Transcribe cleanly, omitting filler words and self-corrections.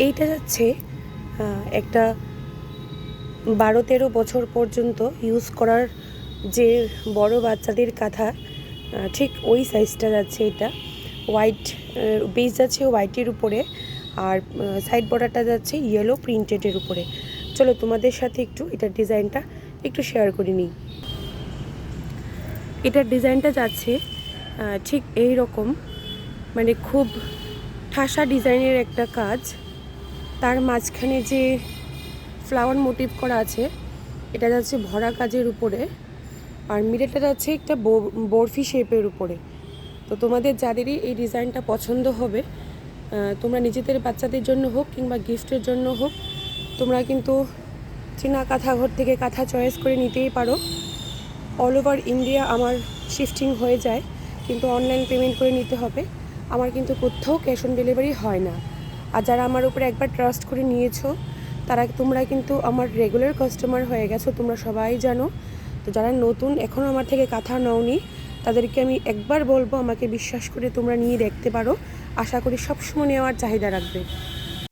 এইটা যাচ্ছে একটা 12-13 বছর পর্যন্ত ইউজ করার যে বড় বাচ্চাদের কাঁথা, ঠিক ওই সাইজটা যাচ্ছে। এটা হোয়াইট বেস যাচ্ছে হোয়াইটের উপরে, আর সাইড বর্ডারটা যাচ্ছে ইয়েলো প্রিন্টেডের উপরে। চলো তোমাদের সাথে একটু এটার ডিজাইনটা একটু শেয়ার করে নিই। এটার ডিজাইনটা যাচ্ছে ঠিক এই রকম, মানে খুব ঠাসা ডিজাইনের একটা কাজ। তার মাঝখানে যে ফ্লাওয়ার মোটিভ করা আছে এটা যাচ্ছে ভরা কাজের উপরে, আর মিডলটা যাচ্ছে একটা বরফি শেপের উপরে। তো তোমাদের যাদেরই এই ডিজাইনটা পছন্দ হবে, তোমরা নিজেদের বাচ্চাদের জন্য হোক কিংবা গিফটের জন্য হোক, তোমরা কিন্তু চীনা কাঁথা ঘর থেকে কাঁথা চয়েস করে নিতেই পারো। অল ওভার ইন্ডিয়া আমার শিফটিং হয়ে যায়, কিন্তু অনলাইন পেমেন্ট করে নিতে হবে। আমার কিন্তু কোথাও ক্যাশ অন ডেলিভারি হয় না। আর যারা আমার উপরে একবার ট্রাস্ট করে নিয়েছো, তোমরা কিন্তু আমার রেগুলার কাস্টমার হয়ে গেছো, তোমরা সবাই জানো। তো যারা নতুন এখনও আমার থেকে কাঁথা নাওনি, তাদেরকে আমি একবার বলবো আমাকে বিশ্বাস করে তোমরা নিয়ে দেখতে পারো। আশা করি সবসময় নেওয়ার চাহিদা রাখবে।